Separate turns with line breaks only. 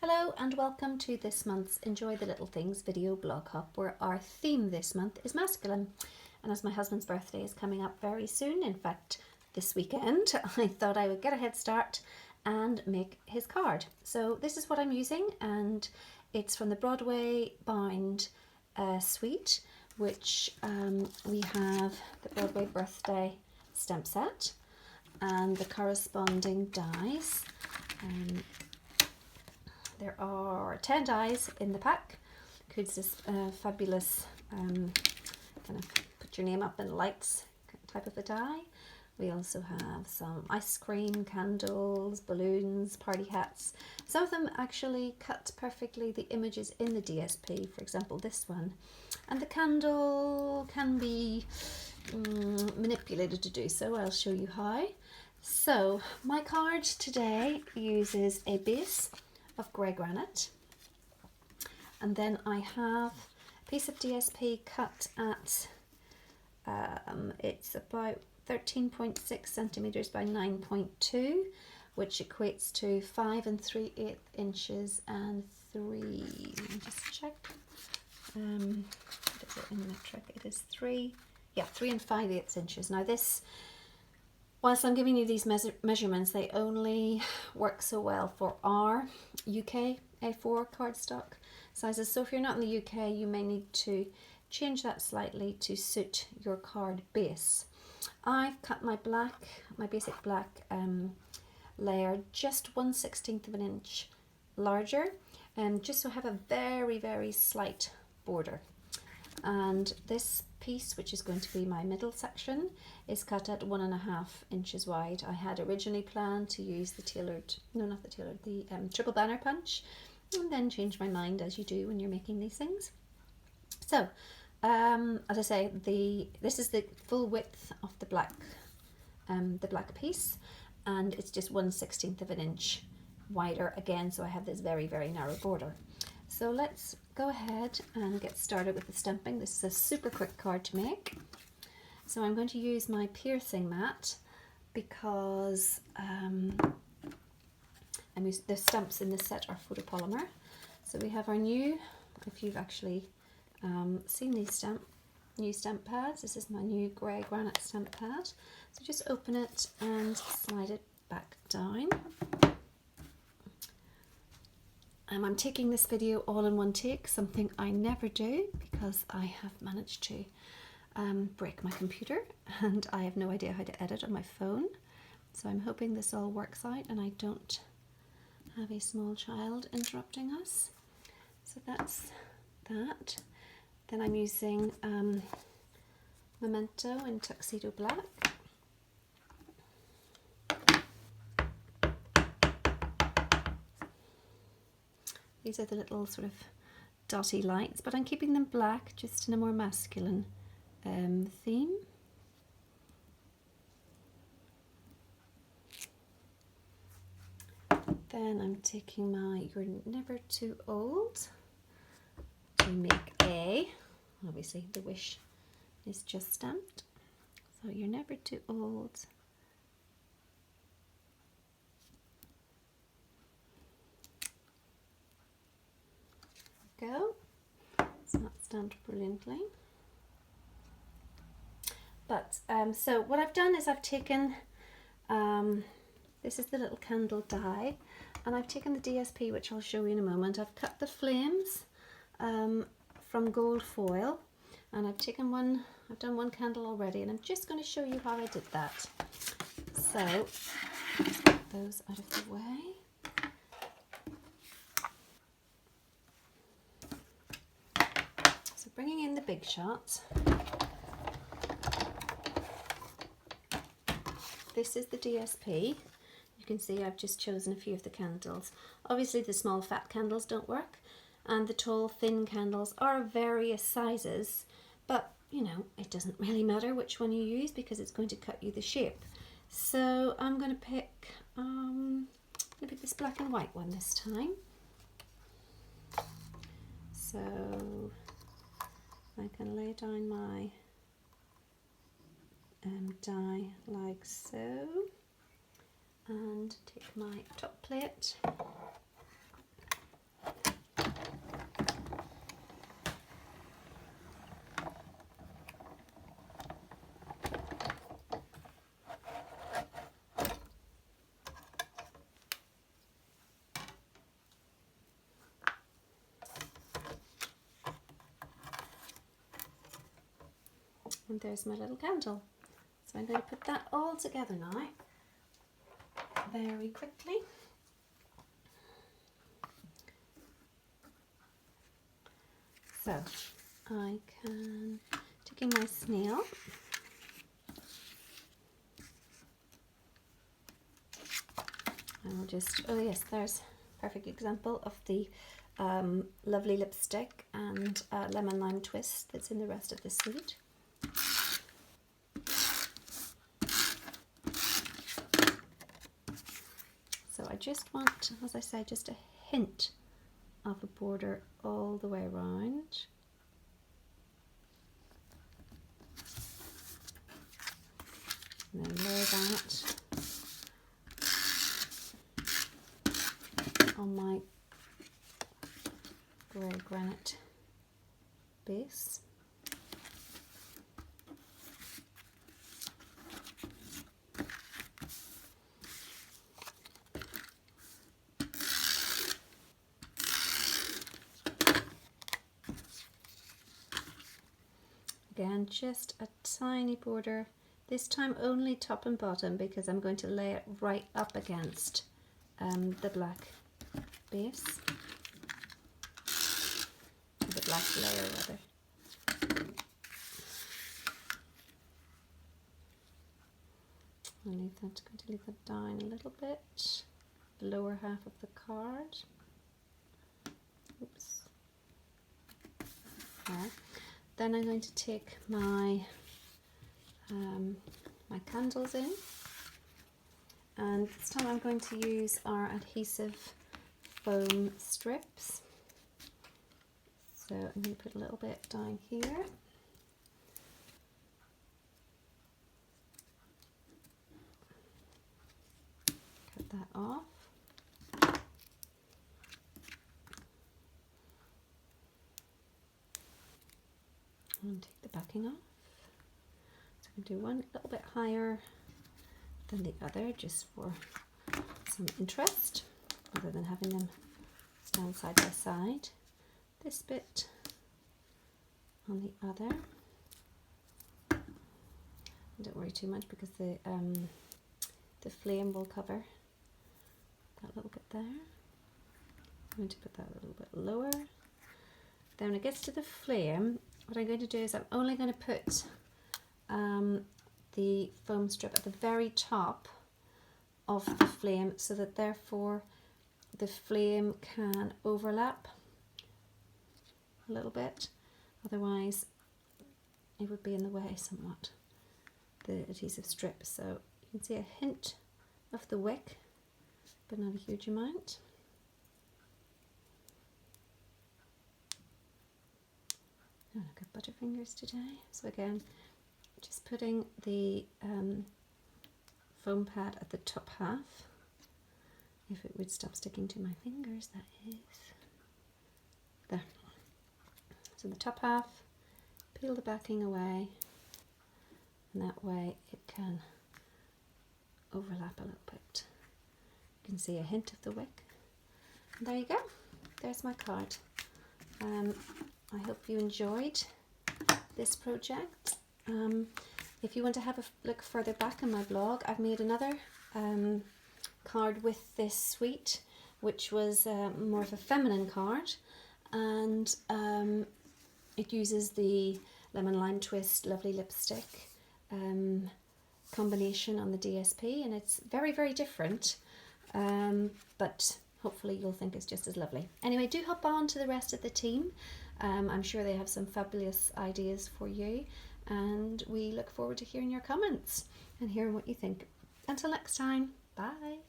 Hello and welcome to this month's Enjoy the Little Things video blog hub, where our theme this month is masculine. And as my husband's birthday is coming up very soon, in fact this weekend, I thought I would get a head start and make his card. So this is what I'm using, and it's from the Broadway Bound suite, which we have the Broadway birthday stamp set and the corresponding dies. There are 10 dies in the pack. Includes this fabulous kind of put your name up in lights type of a die. We also have some ice cream, candles, balloons, party hats. Some of them actually cut perfectly the images in the DSP, for example this one. And the candle can be manipulated to do so. I'll show you how. So my card today uses a base of grey granite, and then I have a piece of DSP cut at it's about 13.6 centimeters by 9.2, which equates to 5 3/8 inches and 3. Let me just check. What is it in metric? It is 3. Yeah, 3 5/8 inches. Now this, whilst I'm giving you these measurements, they only work so well for our UK A4 cardstock sizes. So if you're not in the UK, you may need to change that slightly to suit your card base. I've cut my basic black layer just 1/16 of an inch larger, just so I have a very, very slight border. And this piece, which is going to be my middle section, is cut at 1.5 inches wide. I had originally planned to use the triple banner punch, and then change my mind, as you do when you're making these things. So as I say, this is the full width of the black piece, and it's just 1/16 of an inch wider again, so I have this very, very narrow border. So let's go ahead and get started with the stamping. This is a super quick card to make. So I'm going to use my piercing mat because the stamps in this set are photopolymer. So we have our new, if you've actually seen these new stamp pads, this is my new grey granite stamp pad. So just open it and slide it back down. I'm taking this video all in one take, something I never do because I have managed to break my computer and I have no idea how to edit on my phone. So I'm hoping this all works out and I don't have a small child interrupting us. So that's that. Then I'm using Memento in Tuxedo Black. These are the little sort of dotty lights, but I'm keeping them black just in a more masculine theme. Then I'm taking my You're Never Too Old to make a, obviously the wish is just stamped, so You're Never Too Old. Go. It's not stamped brilliantly, but so what I've done is I've taken this is the little candle die, and I've taken the DSP, which I'll show you in a moment. I've cut the flames from gold foil, and I've done one candle already, and I'm just going to show you how I did that. So let's get those out of the way. Bringing in the big shots, this is the DSP. You can see I've just chosen a few of the candles. Obviously the small fat candles don't work, and the tall thin candles are various sizes, but you know, it doesn't really matter which one you use because it's going to cut you the shape. So I'm going to pick this black and white one this time. So I can lay down my die like so, and take my top plate And there's my little candle. So I'm going to put that all together now, very quickly. So I can take in my snail. And we'll just, oh yes, there's a perfect example of the lovely lipstick and lemon lime twist that's in the rest of the suite. So I just want, as I say, just a hint of a border all the way around. And then layer that on my grey granite base. Again, just a tiny border, this time only top and bottom, because I'm going to lay it right up against the black base, the black layer rather. I'm going to leave that down a little bit, the lower half of the card. Oops. There. Then I'm going to take my my candles in, and this time I'm going to use our adhesive foam strips. So I'm going to put a little bit down here. Cut that off. And take the backing off. So I'm going to do one a little bit higher than the other, just for some interest, rather than having them stand side by side. This bit on the other. Don't worry too much, because the flame will cover that little bit there. I'm going to put that a little bit lower. Then when it gets to the flame, what I'm going to do is I'm only going to put the foam strip at the very top of the flame, so that therefore the flame can overlap a little bit. Otherwise it would be in the way somewhat, the adhesive strip. So you can see a hint of the wick, but not a huge amount. Oh, I've got butterfingers today. So again, just putting the foam pad at the top half. If it would stop sticking to my fingers, that is. There. So the top half, peel the backing away, and that way it can overlap a little bit. You can see a hint of the wick. And there you go. There's my card. I hope you enjoyed this project. If you want to have a look further back in my blog, I've made another card with this suite, which was more of a feminine card, and it uses the lemon lime twist lovely lipstick combination on the DSP, and it's very, very different, but hopefully you'll think it's just as lovely. Anyway, do hop on to the rest of the team. I'm sure they have some fabulous ideas for you, and we look forward to hearing your comments and hearing what you think. Until next time, bye.